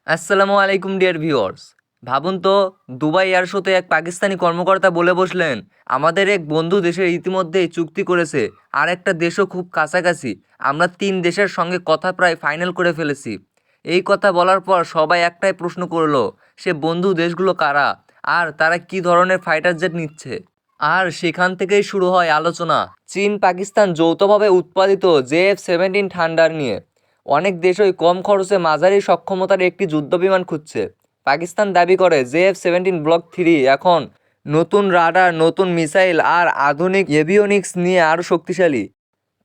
আসসালামু আলাইকুম dear viewers. ভাবুন তো, দুবাই এয়ার শোতে এক পাকিস্তানি কর্মকর্তা বলে বসলেন, আমাদের এক বন্ধু দেশের ইতিমধ্যেই চুক্তি করেছে আর একটা দেশও খুব কাছাকাছি। আমরা 3 দেশের সঙ্গে কথা প্রায় ফাইনাল করে ফেলেছি। এই কথা বলার পর সবাই একটাই প্রশ্ন করলো, সে বন্ধু দেশগুলো কারা আর তারা কি ধরনের ফাইটার জেট নিচ্ছে। আর সেখান থেকেই শুরু হয় আলোচনা চীন পাকিস্তান যৌথভাবে উৎপাদিত JF-17 থান্ডার নিয়ে। অনেক দেশই কম খরচে মাঝারি সক্ষমতার একটি যুদ্ধবিমান খুঁজছে। পাকিস্তান দাবি করে JF-17 ব্লক 3 এখন নতুন রাডার, নতুন মিসাইল আর আধুনিক এভিওনিক্স নিয়ে আরও শক্তিশালী।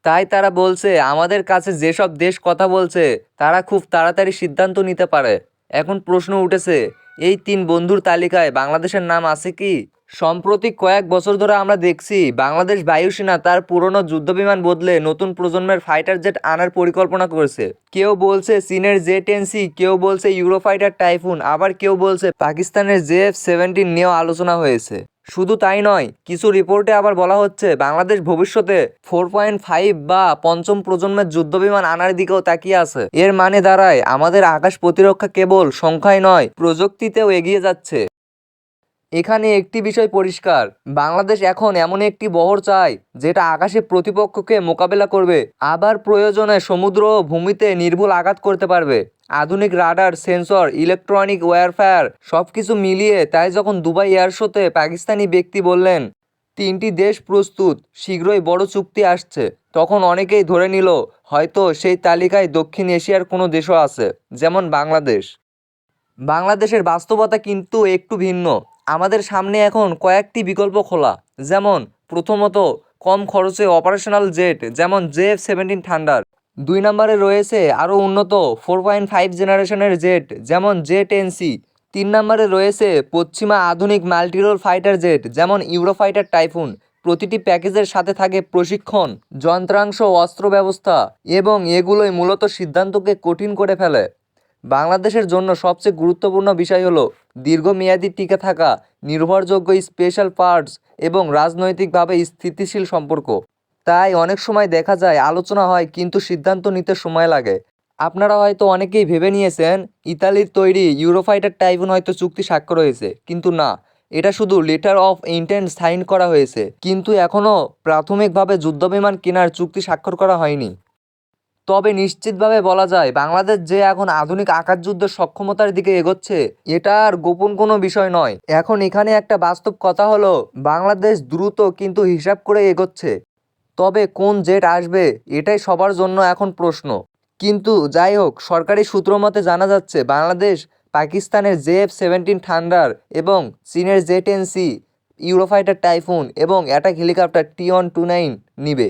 তাই তারা বলছে, আমাদের কাছে যেসব দেশ কথা বলছে তারা খুব তাড়াতাড়ি সিদ্ধান্ত নিতে পারে। এখন প্রশ্ন উঠেছে, এই 3 বন্ধুর তালিকায় বাংলাদেশের নাম আছে কি? সম্প্রতি কয়েক বছর ধরে আমরা দেখছি বাংলাদেশ বায়ুসেনা তার পুরনো যুদ্ধবিমান বদলে নতুন প্রজন্মের ফাইটার জেট আনার পরিকল্পনা করেছে। কেউ বলছে চীনের জে-10সি, কেউ বলছে ইউরোফাইটার টাইফুন, আবার কেউ বলছে পাকিস্তানের JF-17 নিয়েও আলোচনা হয়েছে। শুধু তাই নয়, কিছু রিপোর্টে আবার বলা হচ্ছে বাংলাদেশ ভবিষ্যতে 4.5 বা পঞ্চম প্রজন্মের যুদ্ধবিমান আনার দিকেও তাকিয়ে আছে। এর মানে দাঁড়ায় আমাদের আকাশ প্রতিরক্ষা কেবল সংখ্যায় নয়, প্রযুক্তিতেও এগিয়ে যাচ্ছে। এখানে একটি বিষয় পরিষ্কার, বাংলাদেশ এখন এমন একটি বহর চায় যেটা আকাশে প্রতিপক্ষকে মোকাবেলা করবে, আবার প্রয়োজনে সমুদ্র ও ভূমিতে নির্ভুল আঘাত করতে পারবে। আধুনিক রাডার, সেন্সর, ইলেকট্রনিক ওয়্যারফেয়ার সবকিছু মিলিয়ে তাই যখন দুবাই এয়ার শোতে পাকিস্তানি ব্যক্তি বললেন 3টি দেশ প্রস্তুত, শীঘ্রই বড় চুক্তি আসছে, তখন অনেকেই ধরে নিল হয়তো সেই তালিকায় দক্ষিণ এশিয়ার কোনো দেশও আছে, যেমন বাংলাদেশ। বাংলাদেশের বাস্তবতা কিন্তু একটু ভিন্ন। আমাদের সামনে এখন কয়েকটি বিকল্প খোলা, যেমন প্রথমত কম খরচে অপারেশনাল জেট যেমন JF-17 থান্ডার। 2 নম্বরে রয়েছে আরও উন্নত 4.5 জেনারেশনের জেট যেমন জে-10সি। 3 নম্বরে রয়েছে পশ্চিমা আধুনিক মাল্টিরোল ফাইটার জেট যেমন ইউরোফাইটার টাইফুন। প্রতিটি প্যাকেজের সাথে থাকে প্রশিক্ষণ, যন্ত্রাংশ, অস্ত্র ব্যবস্থা, এবং এগুলোই মূলত সিদ্ধান্তকে কঠিন করে ফেলে। বাংলাদেশের জন্য সবচেয়ে গুরুত্বপূর্ণ বিষয় হলো দীর্ঘমেয়াদী টিকে থাকা, নির্ভরযোগ্য স্পেশাল পার্টস এবং রাজনৈতিকভাবে স্থিতিশীল সম্পর্ক। তাই অনেক সময় দেখা যায় আলোচনা হয় কিন্তু সিদ্ধান্ত নিতে সময় লাগে। আপনারা হয়তো অনেকেই ভেবে নিয়েছেন ইতালির তৈরি ইউরোফাইটার টাইফুন হয়তো চুক্তি স্বাক্ষর হয়েছে, কিন্তু না, এটা শুধু লেটার অফ ইন্টেন্ট সাইন করা হয়েছে, কিন্তু এখনও প্রাথমিকভাবে যুদ্ধবিমান কেনার চুক্তি স্বাক্ষর করা হয়নি। তবে নিশ্চিতভাবে বলা যায় বাংলাদেশ যে এখন আধুনিক আকাশযুদ্ধের সক্ষমতার দিকে এগোচ্ছে, এটা আর গোপন কোনো বিষয় নয়। এখন এখানে একটা বাস্তব কথা হলো, বাংলাদেশ দ্রুত কিন্তু হিসাব করে এগোচ্ছে। তবে কোন জেট আসবে এটাই সবার জন্য এখন প্রশ্ন। কিন্তু যাই হোক, সরকারি সূত্র মতে জানা যাচ্ছে বাংলাদেশ পাকিস্তানের JF-17 থান্ডার এবং চীনের জে-10সি, ইউরোফাইটার টাইফুন এবং অ্যাটাক হেলিকপ্টার T-129 নিবে।